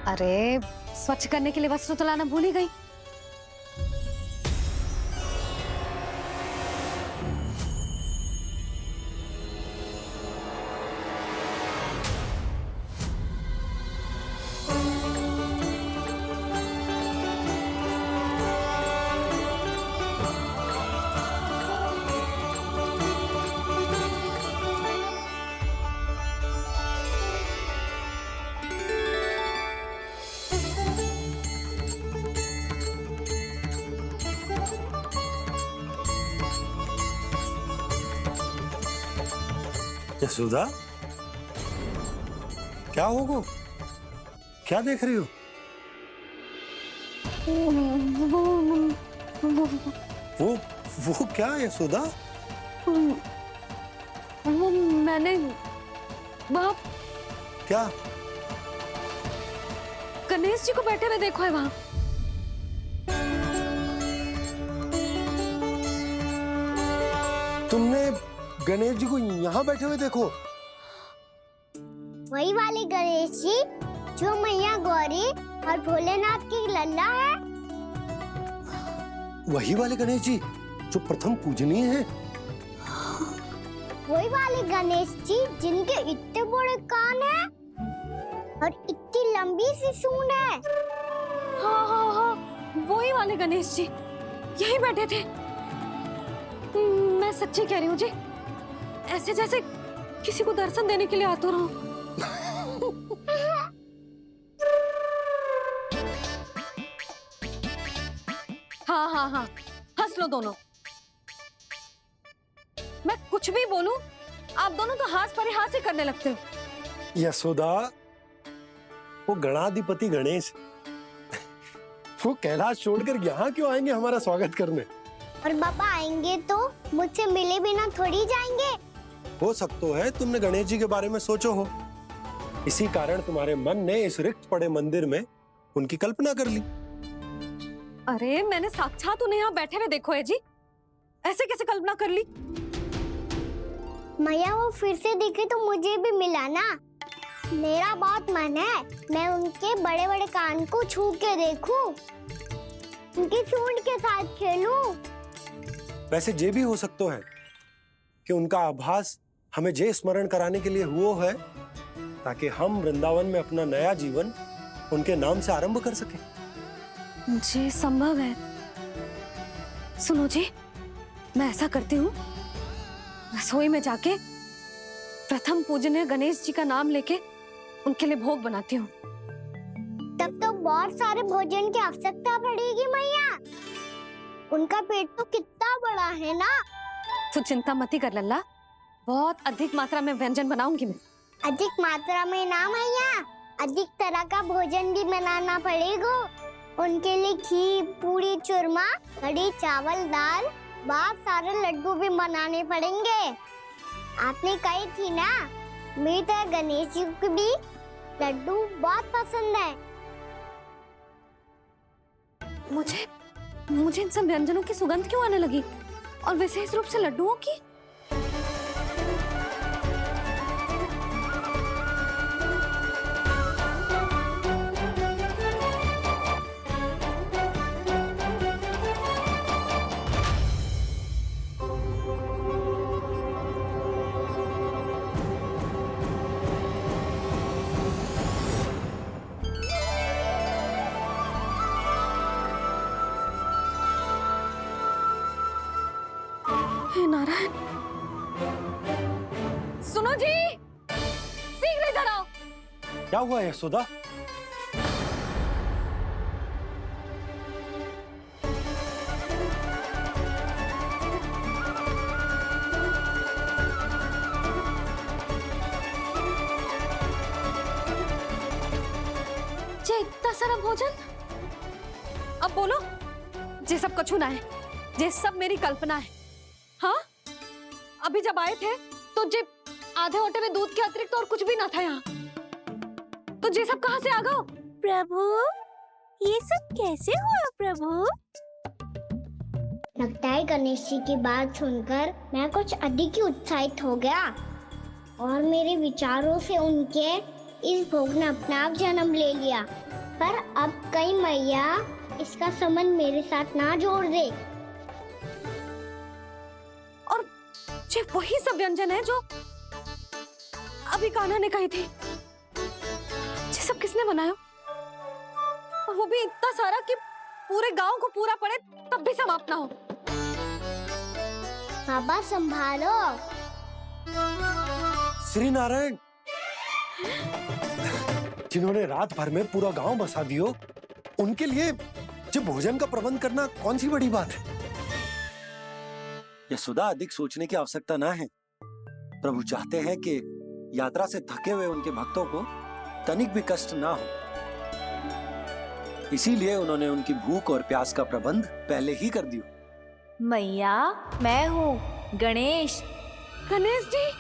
अरे स्वच्छ करने के लिए वस्त्र तो लाना भूल ही गई। यशोदा, क्या हो गो? क्या देख रही हो? वो क्या यशोदा? वो मैंने वहाँ क्या? गणेश जी को बैठे हुए देखो है वहाँ। तुमने गणेश जी को यहाँ बैठे हुए देखो? वही वाले गणेश जी जो मैया गौरी और भोलेनाथ की लल्ला है। वही वाले गणेश जी जो प्रथम पूजनीय हैं? वही वाले गणेश जी जिनके इतने बड़े कान हैं और इतनी लंबी सी सूंड है। हाँ हाँ हाँ, वही वाले गणेश जी यही बैठे थे। मैं सच्ची कह रही हूँ जी, ऐसे जैसे किसी को दर्शन देने के लिए आतुर हूँ। हाँ हाँ हाँ, हंस लो दोनों। मैं कुछ भी बोलूं, आप दोनों तो हाथ पर ही हाथ ही करने लगते हो। यशोदा, वो गणाधिपति गणेश वो कैलाश छोड़कर यहाँ क्यों आएंगे हमारा स्वागत करने? और बाबा आएंगे तो मुझसे मिले बिना थोड़ी जाएंगे। हो सकता है तुमने गणेश जी के बारे में सोचो हो, इसी कारण तुम्हारे मन ने इस रिक्त पड़े मंदिर में उनकी कल्पना कर ली। अरे मैंने साक्षात उन्हें यहाँ बैठे हुए देखो है जी, ऐसे कैसे कल्पना कर ली? मैया वो फिर से दिखे तो मुझे भी मिला ना। मेरा बहुत मन है मैं उनके बड़े बड़े कान को छू के देखूं, उनकी सूंड के साथ खेलूं। वैसे ये भी हो सकता है कि उनका आभास हमें ये स्मरण कराने के लिए हुआ है ताकि हम वृंदावन में अपना नया जीवन उनके नाम से आरंभ कर सके। जी संभव है। सुनो जी, मैं ऐसा करती हूँ, रसोई में जाके प्रथम पूजनीय गणेश जी का नाम लेके उनके लिए भोग बनाती हूँ। तब तो बहुत सारे भोजन की आवश्यकता पड़ेगी मैया। उनका पेट तो कितना बड़ा है ना। तू चिंता मत ही कर लल्ला, बहुत अधिक मात्रा में व्यंजन बनाऊंगी मैं। अधिक मात्रा में ना मैया, अधिक तरह का भोजन भी बनाना पड़ेगा। उनके लिए खीर, पूरी, चूरमा, कढ़ी, चावल, दाल, बहुत सारे लड्डू भी बनाने पड़ेंगे। आपने कही थी ना, मेरी तरह गणेश जी को भी लड्डू बहुत पसंद है। मुझे इन सब व्यंजनों की सुगंध क्यों आने लगी, और विशेष रूप से लड्डुओं की? हे नारायण, सुनो जी, शीघ्र इधर आओ। क्या हुआ यशोदा? जे इतना सारा भोजन, अब बोलो, जे सब कछु ना है, जे सब मेरी कल्पना है। हाँ, अभी जब आए थे तो जे आधे ओटे में दूध के अतिरिक्त और कुछ भी ना था यहाँ, तो जे सब कहाँ से आ गए? प्रभु, ये सब कैसे हुआ प्रभु? लगता है गणेश जी की बात सुनकर मैं कुछ अधिक ही उत्साहित हो गया और मेरे विचारों से उनके इस भोग ने अपने आप जन्म ले लिया, पर अब कहीं मैया इसका संबंध मेरे साथ ना जोड़ दे। और ये वही सब व्यंजन है जो अभी कान्हा ने कही थी। ये सब किसने बनाया? और वो भी इतना सारा कि पूरे गांव को पूरा पड़े तब भी समाप्त ना हो। बाबा संभालो। श्री नारायण, जिन्होंने रात भर में पूरा गांव बसा दियो, उनके लिए जो भोजन का प्रबंध करना कौन सी बड़ी बात है? यशोदा, अधिक सोचने की आवश्यकता ना है। प्रभु चाहते हैं कि यात्रा से थके हुए उनके भक्तों को तनिक भी कष्ट ना हो, इसीलिए उन्होंने उनकी भूख और प्यास का प्रबंध पहले ही कर दिया। मैया, मैं हूँ गणेश। गणेश जी,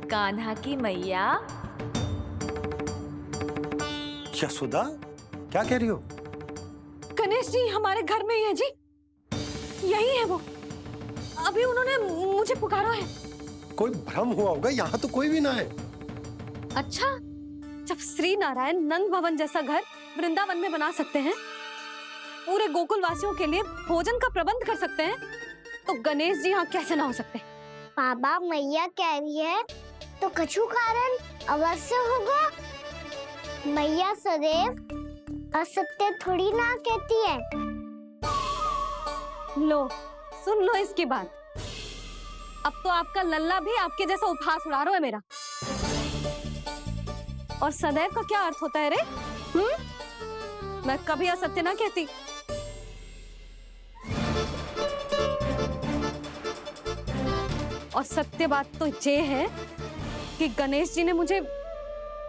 कान्हा की मैया। यशोदा, क्या कह रही हो? गणेश जी हमारे घर में ही है जी, यही है वो। अभी उन्होंने मुझे पुकारा है। कोई भ्रम हुआ होगा, यहाँ तो कोई भी ना है। अच्छा, जब श्री नारायण नंद भवन जैसा घर वृंदावन में बना सकते हैं, पूरे गोकुल वासियों के लिए भोजन का प्रबंध कर सकते हैं, तो गणेश जी यहाँ कैसे ना हो सकते? बाबा, मैया कह रही है तो कछु कारण अवश्य होगा। मैया सदैव असत्य थोड़ी ना कहती है। लो, सुन लो इसकी बात। अब तो आपका लल्ला भी आपके जैसा उपहास उड़ा रहा है मेरा। और सदैव का क्या अर्थ होता है रे? मैं कभी असत्य ना कहती। और सत्य बात तो ये है कि गणेश जी ने मुझे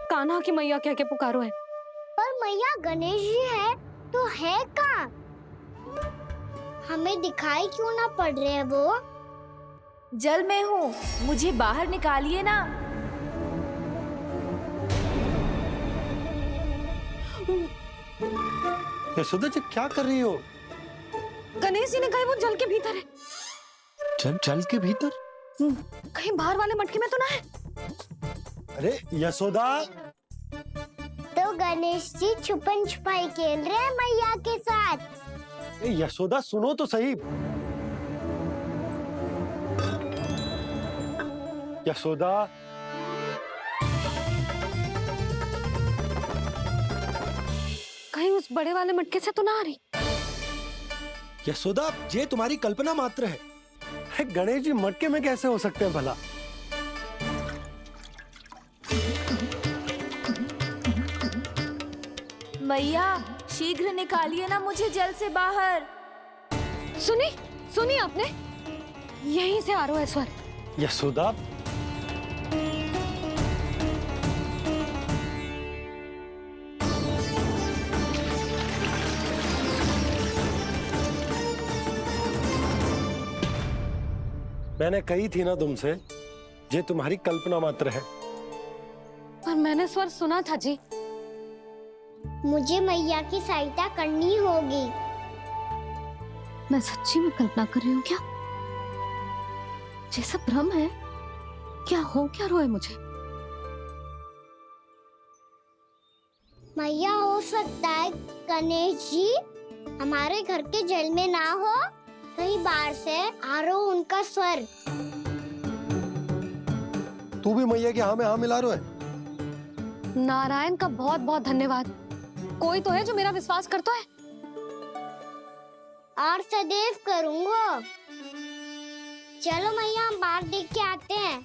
कान्हा की मैया कह के पुकारो है। पर मैया गणेश जी है तो है कहाँ? हमें दिखाई क्यों ना पड़ रहे हैं वो? जल में हूँ, मुझे बाहर निकालिए ना। यशोदा जी, क्या कर रही हो? गणेश जी ने कहा वो जल के भीतर है। जल के भीतर? कहीं बाहर वाले मटके में तो ना है? अरे यशोदा! तो गणेश जी छुपन छुपाई खेल रहे हैं मैया के साथ। यशोदा, सुनो तो सही। यशोदा, कहीं उस बड़े वाले मटके से तो ना आ रही? यशोदा, ये तुम्हारी कल्पना मात्र है। गणेश जी मटके में कैसे हो सकते हैं भला? मैया, शीघ्र निकालिए ना मुझे जल से बाहर। सुनी आपने? यहीं से आ रहा है स्वर। यशोदा, मैंने कही थी ना तुमसे, ये तुम्हारी कल्पना मात्र है। पर मैंने स्वर सुना था जी। मुझे मैया की सहायता करनी होगी। मैं सच्ची में कल्पना कर रही हूँ क्या? ये सब भ्रम है क्या? हो क्या रहा है मुझे? मैया, हो सकता है गणेश जी हमारे घर के जल में ना हो, कहीं बाहर से आ रहा हो उनका स्वर। तू भी मैया के हाँ में हाँ मिला रहा है। नारायण का बहुत बहुत धन्यवाद। कोई तो है जो मेरा विश्वास करता है। और सदैव करूंगा। चलो मैया, हम बाहर देख के आते हैं।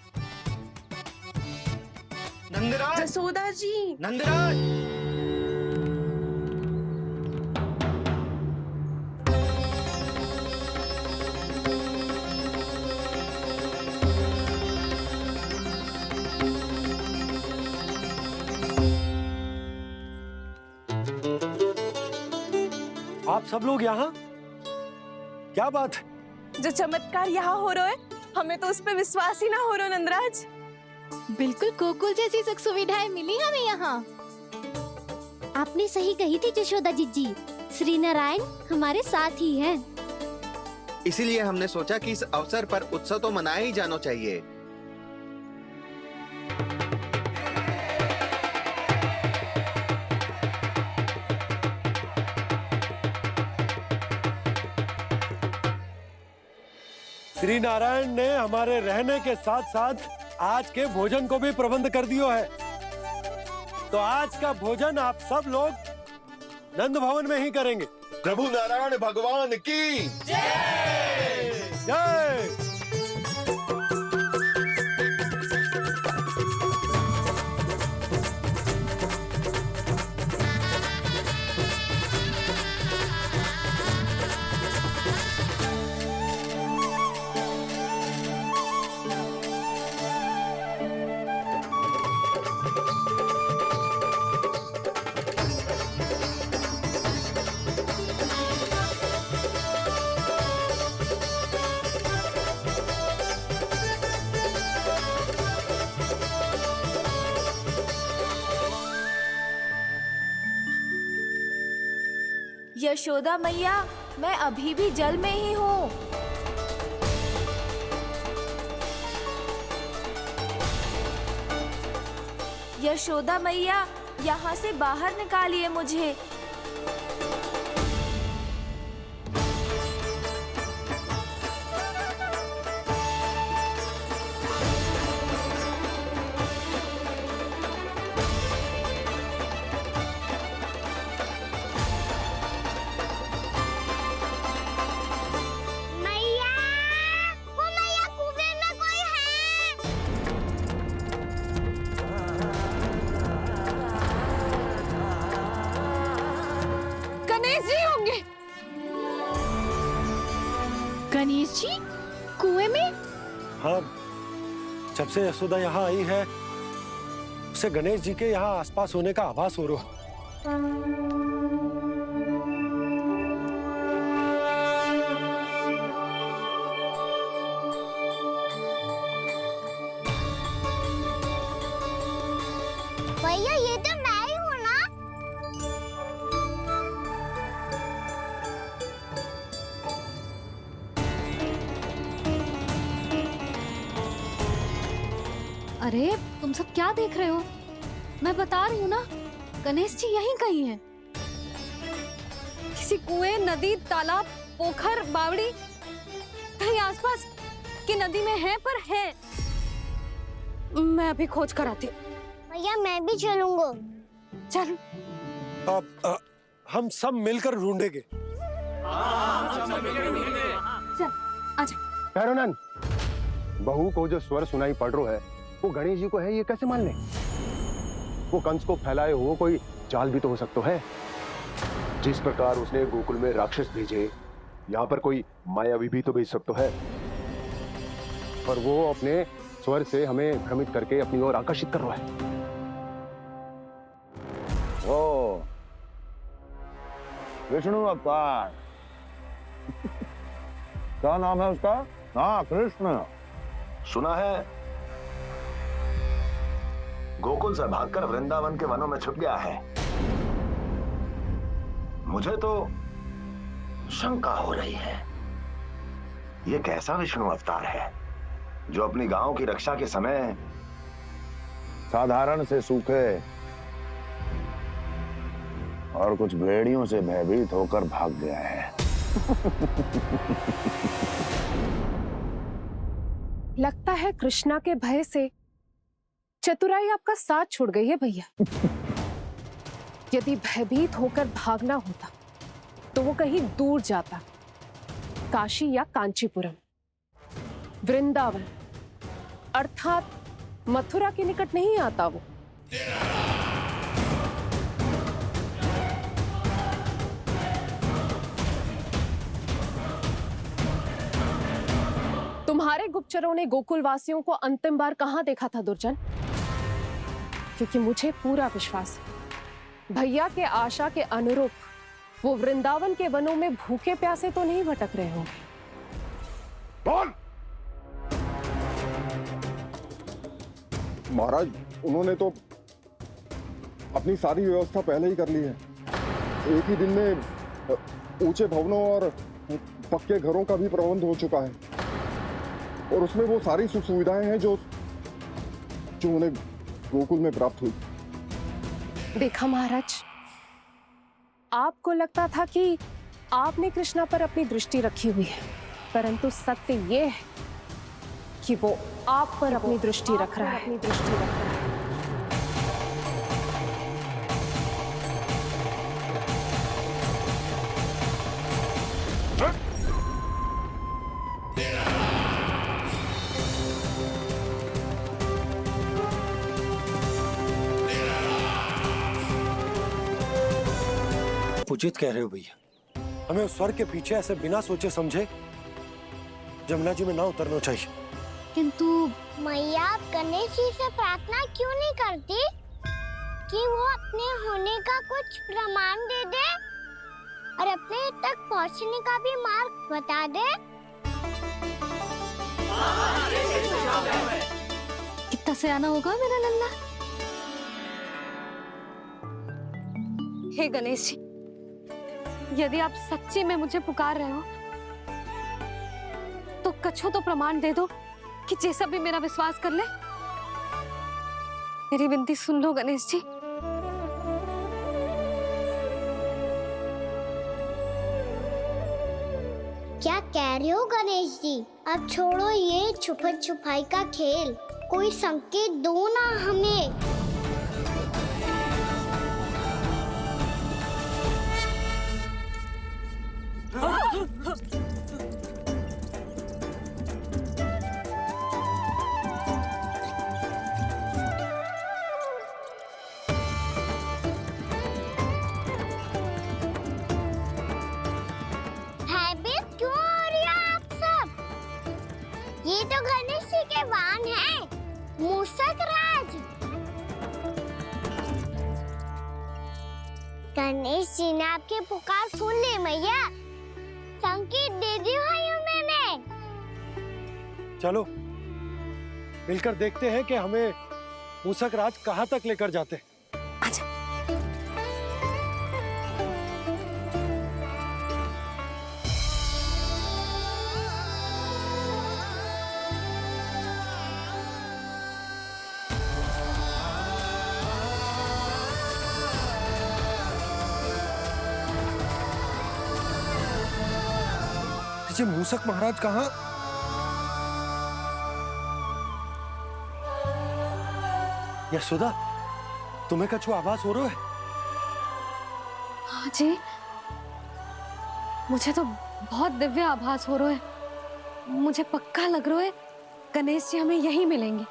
नंदराज! जसोदा जी, नंदराज! आप सब लोग यहाँ? क्या बात है? जो चमत्कार यहाँ हो रहा है, हमें तो उस पे विश्वास ही ना हो रहा नंदराज। बिल्कुल गोकुल जैसी सुख सुविधाएं मिली हमें यहाँ। आपने सही कही थी जशोदा जीजी, श्री नारायण हमारे साथ ही हैं। इसीलिए हमने सोचा कि इस अवसर पर उत्सव तो मनाया ही जाना चाहिए। श्री नारायण ने हमारे रहने के साथ साथ आज के भोजन को भी प्रबंध कर दियो है। तो आज का भोजन आप सब लोग नंद भवन में ही करेंगे। प्रभु नारायण भगवान की जय। यशोदा मैया, मैं अभी भी जल में ही हूँ। यशोदा मैया, यहाँ से बाहर निकालिए मुझे। मैया, वो मैया कुएं में कोई है। गणेश जी होंगे। गणेश जी कुएं में? हाँ, जब से यशोदा यहाँ आई है उसे गणेश जी के यहाँ आसपास होने का आभास हो रहा है। भैया ये तो मैं ही हूँ ना। अरे तुम सब क्या देख रहे हो? मैं बता रही हूँ ना, गणेश जी यहीं कहीं हैं। किसी कुएं, नदी, तालाब, पोखर, बावड़ी कहीं आसपास की नदी में है, पर है। मैं अभी खोज कर आती हूँ। भैया मैं भी चलूंगा। चल। अब हम सब मिलकर ढूंढेंगे। चल आजा। भैरवनंद, बहू को जो स्वर सुनाई पड़ रहा है वो गणेश जी को है, ये कैसे मान ले? वो कंस को फैलाए हुए कोई जाल भी तो हो सकता है। जिस प्रकार उसने गोकुल में राक्षस भेजे, यहाँ पर कोई मायावी भी तो भेज सकता है। पर वो अपने स्वर से हमें भ्रमित करके अपनी ओर आकर्षित कर रहा है। ओ विष्णु अवतार। क्या नाम है उसका? हाँ, कृष्ण। सुना है गोकुल से भागकर वृंदावन के वनों में छुप गया है। मुझे तो शंका हो रही है, ये कैसा विष्णु अवतार है जो अपनी गांव की रक्षा के समय साधारण से सूखे और कुछ भेड़ियों से भयभीत होकर भाग गया है। लगता है कृष्णा के भय से चतुराई आपका साथ छोड़ गई है भैया। यदि भयभीत होकर भागना होता तो वो कहीं दूर जाता, काशी या कांचीपुरम, वृंदावन अर्थात मथुरा के निकट नहीं आता वो। तुम्हारे गुप्तचरों ने गोकुल वासियों को अंतिम बार कहां देखा था दुर्जन? क्योंकि मुझे पूरा विश्वास है भैया के आशा के अनुरूप वो वृंदावन के वनों में भूखे प्यासे तो नहीं भटक रहे होंगे। बोल! महाराज, उन्होंने तो अपनी सारी व्यवस्था पहले ही कर ली है। एक ही दिन में ऊंचे भवनों और पक्के घरों का भी प्रबंध हो चुका है, और उसमें वो सारी सुख सुविधाएं हैं जो उन्हें गोकुल में प्राप्त हुई। देखा महाराज, आपको लगता था कि आपने कृष्णा पर अपनी दृष्टि रखी हुई है, परंतु सत्य ये है कि वो आप पर अपनी दृष्टि रख रहा है। उचित कह रहे हो भैया, हमें उस स्वर के पीछे ऐसे बिना सोचे समझे जमुना जी में ना उतरना चाहिए। किंतु मैया, आप गणेश जी से प्रार्थना क्यों नहीं करती कि वो अपने होने का कुछ प्रमाण दे दे और अपने तक पहुंचने का भी मार्ग बता दे? कितना सयाना होगा मेरा लल्ला। हे गणेश जी, यदि आप सच्ची में मुझे पुकार रहे हो तो कछु तो प्रमाण दे दो कि जैसा भी मेरा विश्वास कर ले। मेरी विनती सुन लो गणेश जी। क्या कह रहे हो गणेश जी? अब छोड़ो ये छुपन छुपाई का खेल, कोई संकेत दो ना हमें। भयभीत क्यों हो रही हो आप सब? ये तो गणेश जी के वाहन हैं, मूषक राज। गणेश जी ने आपकी पुकार सुन ली मैया, संकेत दे दी भाइयों मैंने। चलो मिलकर देखते हैं कि हमें मूषक राज कहाँ तक लेकर जाते हैं। जी मूषक महाराज कहाँ? यशोदा, तुम्हें कछु आभास हो रहा है? हाँ जी, मुझे तो बहुत दिव्य आभास हो रहा है। मुझे पक्का लग रहा है गणेश जी हमें यहीं मिलेंगे।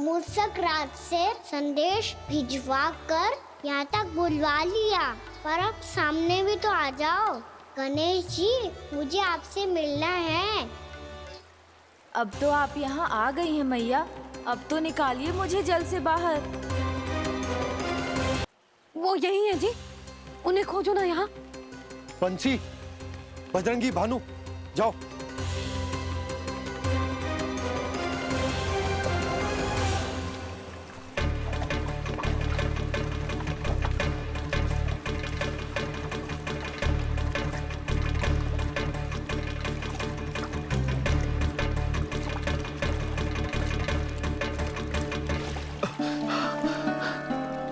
मूषक राज से संदेश भिजवा कर यहाँ तक बुलवा लिया, पर अब सामने भी तो आ जाओ। गणेश जी, मुझे आपसे मिलना है। अब तो आप यहाँ आ गई हैं मैया, अब तो निकालिए मुझे जल से बाहर। वो यही है जी, उन्हें खोजो ना यहाँ। बंसी, बजरंगी, भानु, जाओ।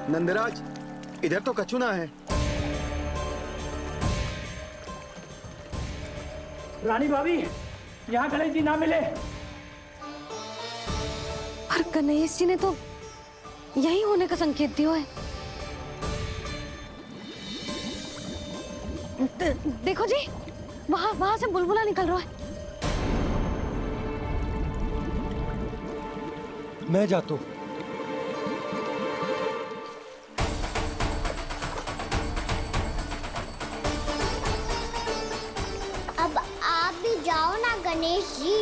नंदराज, इधर तो कछु ना है। रानी भाभी, यहाँ गणेश जी ना मिले। पर गणेश जी ने तो यही होने का संकेत दिया है। देखो जी, वहां से बुलबुला निकल रहा है। मैं जाता हूँ। अब आप भी जाओ ना गणेश जी।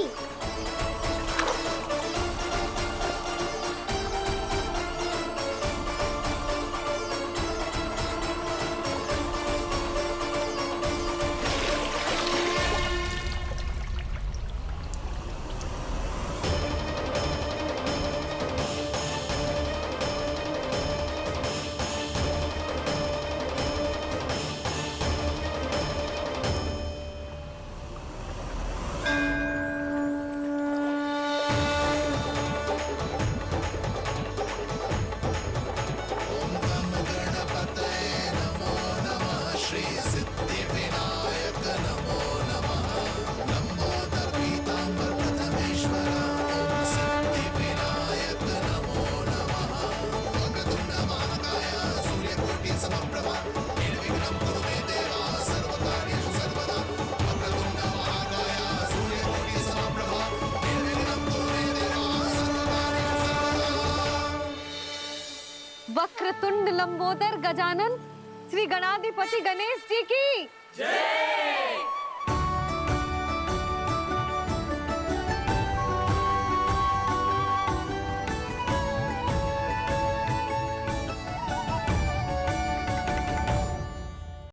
वक्रतुंड लंबोदर गजानन श्री गणाधिपति गणेश जी की जय।